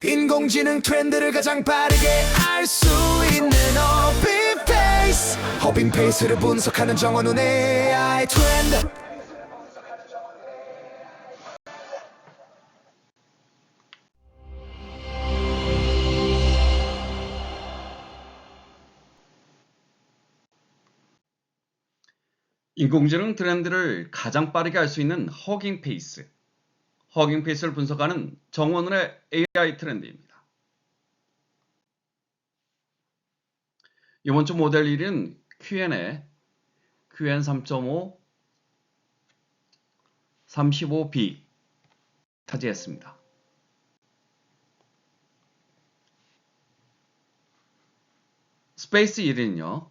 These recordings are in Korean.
인공지능 트렌드를 가장 빠르게 알 수 있는 허빙페이스. 허빙페이스를 분석하는 정원훈 AI 트렌드. 인공지능 트렌드를 가장 빠르게 알 수 있는 허깅페이스. 허깅페이스를 분석하는 정원훈의 AI 트렌드입니다. 이번 주 모델 1위는 Q&A, QN3.5, 35B 차지했습니다. 스페이스 1위는요,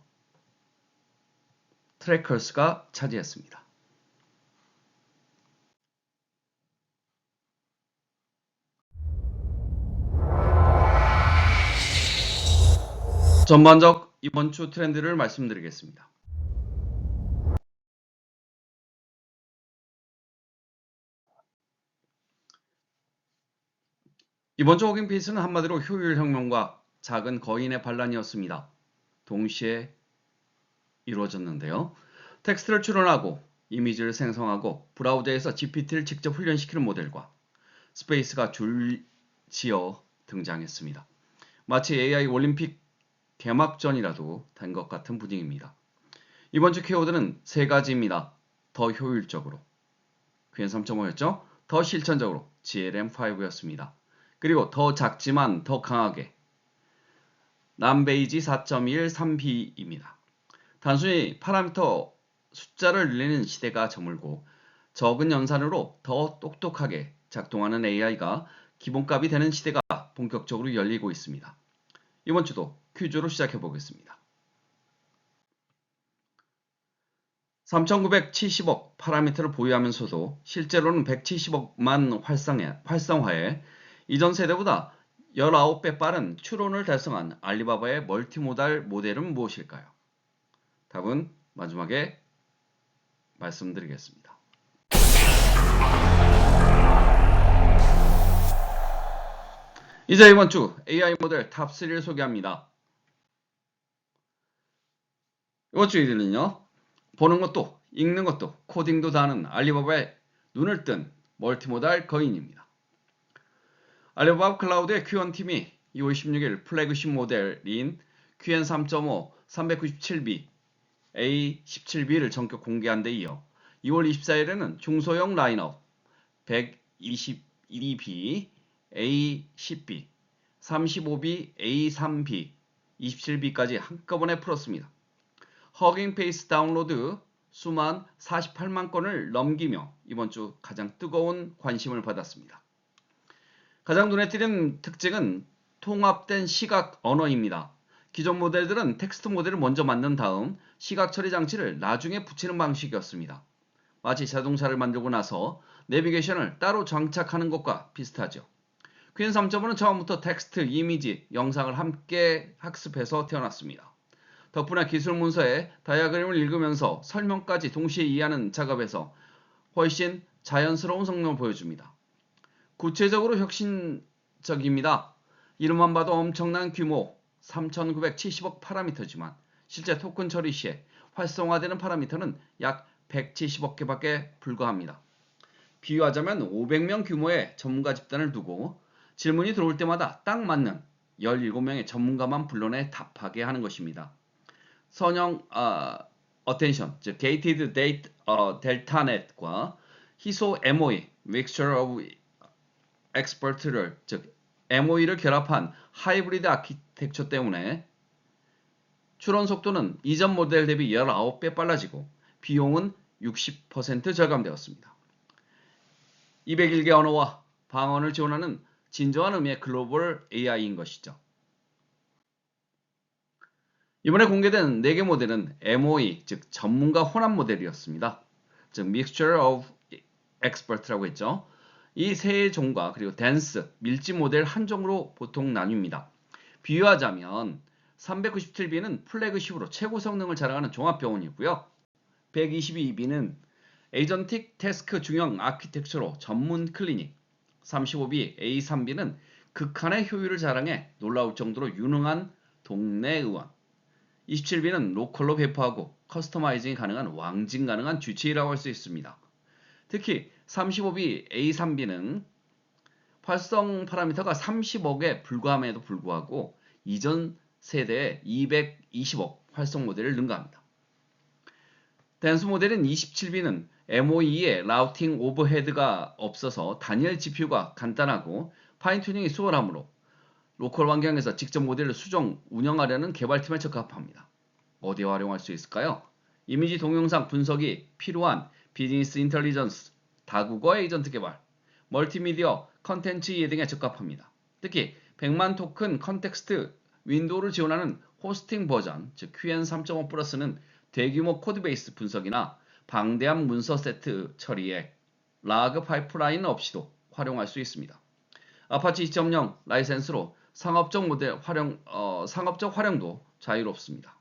트래커스가 차지했습니다. 전반적 이번 주 트렌드를 말씀드리겠습니다. 이번 주 허깅페이스는 한마디로 효율 혁명과 작은 거인의 반란이었습니다. 동시에 이루어졌는데요. 텍스트를 추론하고 이미지를 생성하고 브라우저에서 GPT를 직접 훈련시키는 모델과 스페이스가 줄지어 등장했습니다. 마치 AI 올림픽 개막전이라도 된 것 같은 분위기입니다. 이번 주 키워드는 세 가지입니다. 더 효율적으로, QN3.5였죠? 더 실천적으로, GLM5였습니다. 그리고 더 작지만 더 강하게, 남베이지 4.1 3B입니다. 단순히 파라미터 숫자를 늘리는 시대가 저물고 적은 연산으로 더 똑똑하게 작동하는 AI가 기본값이 되는 시대가 본격적으로 열리고 있습니다. 이번 주도 퀴즈로 시작해 보겠습니다. 3970억 파라미터를 보유하면서도 실제로는 170억만 활성화해 이전 세대보다 19배 빠른 추론을 달성한 알리바바의 멀티모달 모델은 무엇일까요? 답은 마지막에 말씀드리겠습니다. 이제 이번 주 AI 모델 탑3를 소개합니다. 이번 주 1위는요. 보는 것도 읽는 것도 코딩도 다 하는 알리바바의 눈을 뜬 멀티모달 거인입니다. 알리바바 클라우드의 Q1팀이 2월 16일 플래그십 모델인 QN3.5 397B A17B를 전격 공개한 데 이어 2월 24일에는 중소형 라인업 122B A10B 35B A3B 27B까지 한꺼번에 풀었습니다. 허깅페이스 다운로드 수만 48만 건을 넘기며 이번 주 가장 뜨거운 관심을 받았습니다. 가장 눈에 띄는 특징은 통합된 시각 언어입니다. 기존 모델들은 텍스트 모델을 먼저 만든 다음 시각 처리 장치를 나중에 붙이는 방식이었습니다. 마치 자동차를 만들고 나서 내비게이션을 따로 장착하는 것과 비슷하죠. QN3.5는 처음부터 텍스트, 이미지, 영상을 함께 학습해서 태어났습니다. 덕분에 기술 문서의 다이아그램을 읽으면서 설명까지 동시에 이해하는 작업에서 훨씬 자연스러운 성능을 보여줍니다. 구체적으로 혁신적입니다. 이름만 봐도 엄청난 규모 3970억 파라미터지만 실제 토큰 처리 시에 활성화되는 파라미터는 약 170억 개밖에 불과합니다. 비유하자면 500명 규모의 전문가 집단을 두고 질문이 들어올 때마다 딱 맞는 17명의 전문가만 불러내 답하게 하는 것입니다. 선형 어텐션, 즉 Gated Delta넷과 희소 MOE, Mixture of Expert를, 즉 MOE를 결합한 하이브리드 아키텍처 때문에 추론 속도는 이전 모델 대비 19배 빨라지고 비용은 60% 절감되었습니다. 201개 언어와 방언을 지원하는 진정한 의미의 글로벌 AI인 것이죠. 이번에 공개된 4개 모델은 MOE, 즉 전문가 혼합 모델이었습니다. 즉 Mixture of Expert라고 했죠. 이 세 종과 그리고 댄스, 밀집 모델 한 종으로 보통 나뉩니다. 비유하자면 397B는 플래그십으로 최고 성능을 자랑하는 종합병원이고요. 122B는 에이전틱 태스크 중형 아키텍처로 전문 클리닉, 35B A3B는 극한의 효율을 자랑해 놀라울 정도로 유능한 동네 의원. 27B는 로컬로 배포하고 커스터마이징이 가능한 왕징 가능한 주치의라고 할 수 있습니다. 특히 35B A3B는 활성 파라미터가 30억에 불과함에도 불구하고 이전 세대의 220억 활성 모델을 능가합니다. 댄스 모델인 27B는 MOE에 라우팅 오버헤드가 없어서 단일 GPU가 간단하고 파인튜닝이 수월하므로 로컬 환경에서 직접 모델을 수정, 운영하려는 개발팀에 적합합니다. 어디에 활용할 수 있을까요? 이미지 동영상 분석이 필요한 비즈니스 인텔리전스, 다국어 에이전트 개발, 멀티미디어, 컨텐츠 이해 등에 적합합니다. 특히 100만 토큰 컨텍스트 윈도우를 지원하는 호스팅 버전, 즉 QN3.5 플러스는 대규모 코드베이스 분석이나 방대한 문서 세트 처리에 라그 파이프라인 없이도 활용할 수 있습니다. 아파치 2.0 라이센스로 상업적 활용도 자유롭습니다.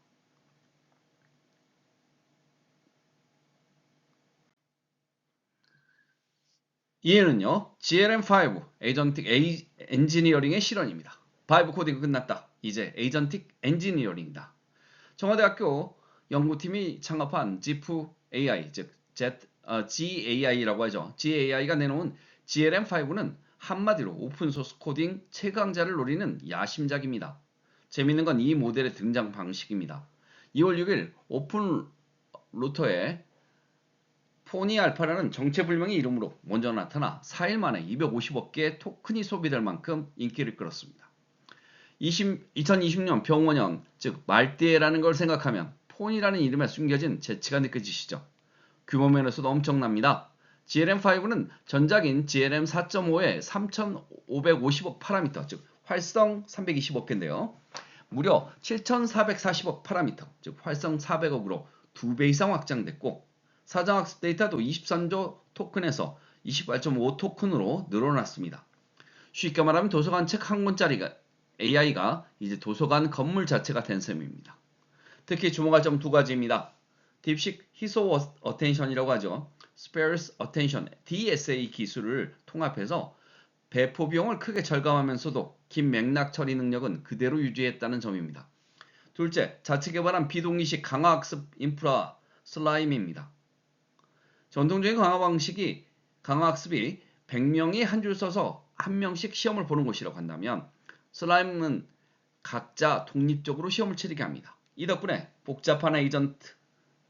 이해는요, GLM5 에이전틱 엔지니어링의 실현입니다. 바이브 코딩은 끝났다. 이제 에이전틱 엔지니어링이다. 청와대학교 연구팀이 창업한 지프 AI, 즉 GAI라고 하죠. GAI가 내놓은 GLM5는 한마디로 오픈소스 코딩 최강자를 노리는 야심작입니다. 재밌는 건 이 모델의 등장 방식입니다. 2월 6일 오픈 루터에 포니 알파라는 정체불명의 이름으로 먼저 나타나 4일 만에 250억 개의 토큰이 소비될 만큼 인기를 끌었습니다. 2020년 병원년, 즉 말띠에라는 걸 생각하면 폰이라는 이름에 숨겨진 재치가 느껴지시죠? 규모 면에서도 엄청납니다. GLM5는 전작인 GLM 4.5의 3,550억 파라미터, 즉 활성 320억 개인데요. 무려 7,440억 파라미터, 즉 활성 400억으로 2배 이상 확장됐고 사전학습 데이터도 23조 토큰에서 28.5 토큰으로 늘어났습니다. 쉽게 말하면 도서관 책 한 권짜리가 AI가 이제 도서관 건물 자체가 된 셈입니다. 특히 주목할 점 두 가지입니다. 딥식 희소 어텐션이라고 하죠. Sparse Attention, DSA 기술을 통합해서 배포 비용을 크게 절감하면서도 긴 맥락 처리 능력은 그대로 유지했다는 점입니다. 둘째, 자체 개발한 비동의식 강화학습 인프라 슬라임입니다. 전통적인 강화학습이 100명이 한 줄 서서 한 명씩 시험을 보는 곳이라고 한다면 슬라임은 각자 독립적으로 시험을 치르게 합니다. 이 덕분에 복잡한 에이전트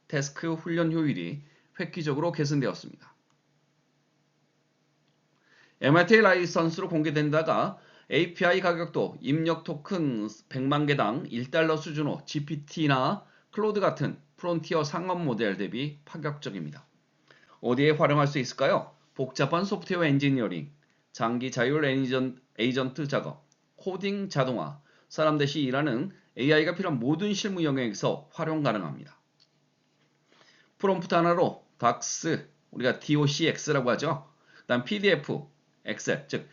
태스크 훈련 효율이 획기적으로 개선되었습니다. MIT 라이선스로 공개된다가 API 가격도 입력 토큰 100만 개당 1달러 수준으로 GPT나 클로드 같은 프론티어 상업 모델 대비 파격적입니다. 어디에 활용할 수 있을까요? 복잡한 소프트웨어 엔지니어링, 장기 자율 에이전트 작업, 코딩 자동화, 사람 대신 일하는 AI가 필요한 모든 실무 영역에서 활용 가능합니다. 프롬프트 하나로 DOCX, 우리가 DOCX라고 하죠. 그 다음 PDF, 엑셀, 즉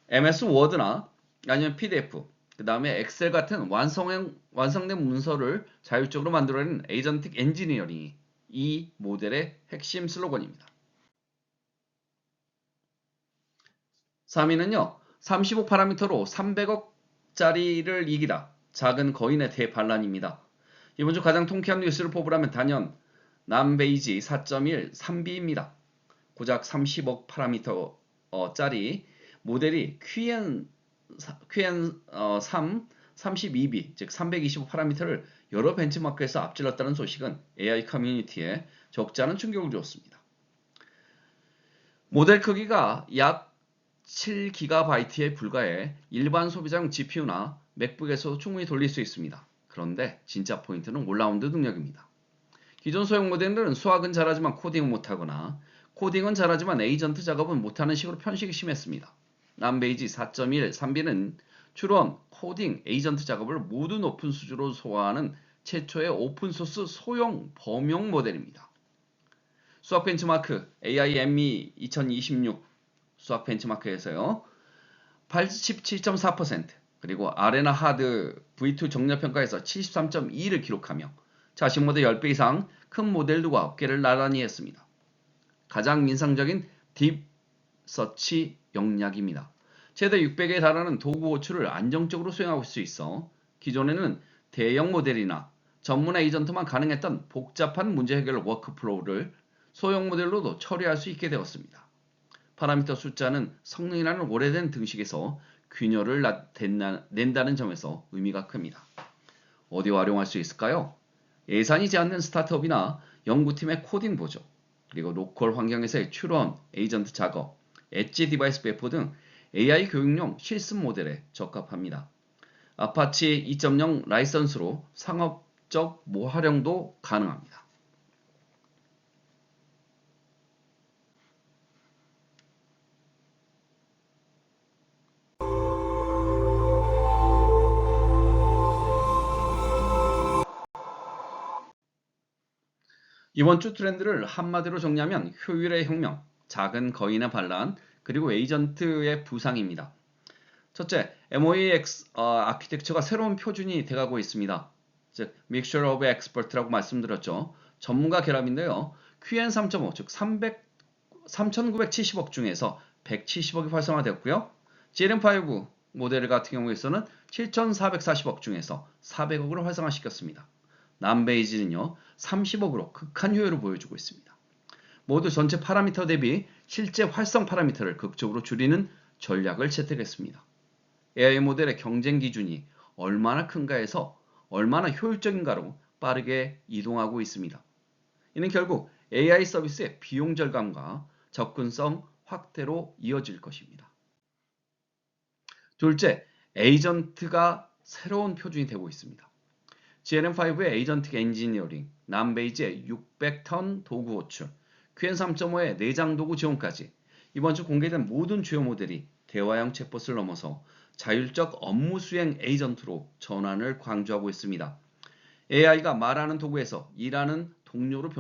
MS 워드나 아니면 PDF, 그 다음에 엑셀 같은 완성된 문서를 자율적으로 만들어내는 에이전틱 엔지니어링이 이 모델의 핵심 슬로건입니다. 3위는요. 35 파라미터로 300억짜리를 이기다. 작은 거인의 대반란입니다. 이번 주 가장 통쾌한 뉴스를 뽑으라면 단연 남베이지 4.1 3B입니다. 고작 30억 파라미터짜리 모델이 QN3 32B, 즉 325 파라미터를 여러 벤치마크에서 앞질렀다는 소식은 AI 커뮤니티에 적지 않은 충격을 주었습니다. 모델 크기가 약 7GB에 불과해 일반 소비자용 GPU나 맥북에서도 충분히 돌릴 수 있습니다. 그런데 진짜 포인트는 올라운드 능력입니다. 기존 소형 모델들은 수학은 잘하지만 코딩은 못하거나 코딩은 잘하지만 에이전트 작업은 못하는 식으로 편식이 심했습니다. 남베이지 4.1 3B는 추론, 코딩, 에이전트 작업을 모두 높은 수준으로 소화하는 최초의 오픈소스 소형 범용 모델입니다. 수학 벤치마크 AIME 2026 수학 벤치마크에서요. 87.4% 그리고 아레나 하드 V2 정렬 평가에서 73.2를 기록하며 자신 모델 10배 이상 큰 모델들과 어깨를 나란히 했습니다. 가장 인상적인 딥 서치 영역입니다. 최대 600에 달하는 도구 호출을 안정적으로 수행할 수 있어 기존에는 대형 모델이나 전문 에이전트만 가능했던 복잡한 문제 해결 워크플로우를 소형 모델로도 처리할 수 있게 되었습니다. 파라미터 숫자는 성능이라는 오래된 등식에서 균열을 낸다는 점에서 의미가 큽니다. 어디 활용할 수 있을까요? 예산이 제한된 스타트업이나 연구팀의 코딩 보조, 그리고 로컬 환경에서의 추론, 에이전트 작업, 엣지 디바이스 배포 등 AI 교육용 실습 모델에 적합합니다. 아파치 2.0 라이선스로 상업적 활용도 가능합니다. 이번 주 트렌드를 한마디로 정리하면 효율의 혁명, 작은 거인의 반란, 그리고 에이전트의 부상입니다. 첫째, MOAX 아키텍처가 새로운 표준이 돼가고 있습니다. 즉, Mixture of Expert라고 말씀드렸죠. 전문가 결합인데요. QN3.5, 즉 3,970억 중에서 170억이 활성화되었고요. GLM5 모델 같은 경우에서는 7,440억 중에서 400억을 활성화시켰습니다. 남베이지는요, 30억으로 극한 효율을 보여주고 있습니다. 모두 전체 파라미터 대비 실제 활성 파라미터를 극적으로 줄이는 전략을 채택했습니다. AI 모델의 경쟁 기준이 얼마나 큰가에서 얼마나 효율적인가로 빠르게 이동하고 있습니다. 이는 결국 AI 서비스의 비용 절감과 접근성 확대로 이어질 것입니다. 둘째, 에이전트가 새로운 표준이 되고 있습니다. GLM5의 에이전틱 엔지니어링, 남베이지의 600턴 도구 호출, QN3.5의 내장 도구 지원까지 이번 주 공개된 모든 주요 모델이 대화형 챗봇을 넘어서 자율적 업무 수행 에이전트로 전환을 강조하고 있습니다. AI가 말하는 도구에서 일하는 동료로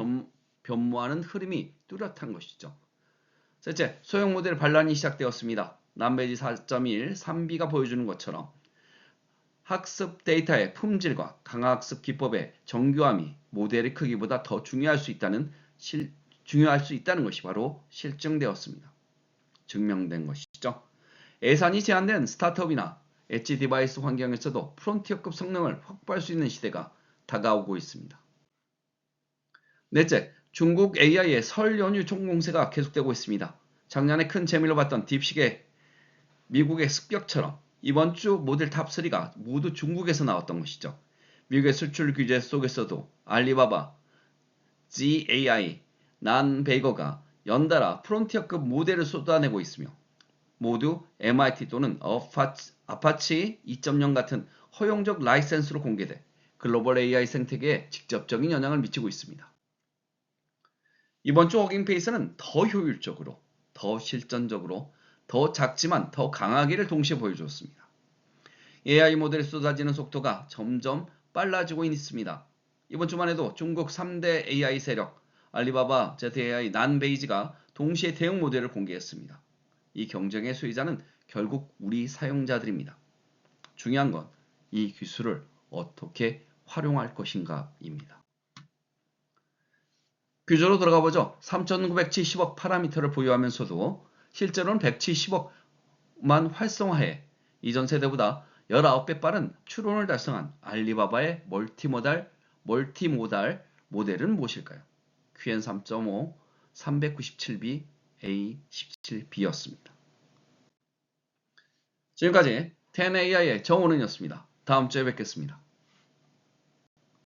변모하는 흐름이 뚜렷한 것이죠. 셋째, 소형 모델 반란이 시작되었습니다. 남베이지 4.1 3B가 보여주는 것처럼 학습 데이터의 품질과 강화학습 기법의 정교함이 모델의 크기보다 더 중요할 수 있다는 것이 바로 실증되었습니다. 증명된 것이죠. 예산이 제한된 스타트업이나 엣지 디바이스 환경에서도 프론티어급 성능을 확보할 수 있는 시대가 다가오고 있습니다. 넷째, 중국 AI의 설 연휴 총공세가 계속되고 있습니다. 작년에 큰 재미로 봤던 딥식의 미국의 습격처럼 이번 주 모델 탑3가 모두 중국에서 나왔던 것이죠. 미국의 수출 규제 속에서도 알리바바, ZAI, 난베이거가 연달아 프론티어급 모델을 쏟아내고 있으며 모두 MIT 또는 아파치 2.0 같은 허용적 라이센스로 공개돼 글로벌 AI 생태계에 직접적인 영향을 미치고 있습니다. 이번 주 허깅페이스는 더 효율적으로, 더 실전적으로, 더 작지만 더 강하기를 동시에 보여주었습니다. AI 모델이 쏟아지는 속도가 점점 빨라지고 있습니다. 이번 주만 해도 중국 3대 AI 세력 알리바바, ZAI, 난베이지가 동시에 대응 모델을 공개했습니다. 이 경쟁의 수혜자는 결국 우리 사용자들입니다. 중요한 건 이 기술을 어떻게 활용할 것인가입니다. 규조로 들어가 보죠. 3,970억 파라미터를 보유하면서도 실제로는 170억만 활성화해 이전 세대보다 19배 빠른 추론을 달성한 알리바바의 멀티모달 모델은 무엇일까요? QN3.5 397B A17B였습니다. 지금까지 10AI의 정원은이었습니다. 다음 주에 뵙겠습니다.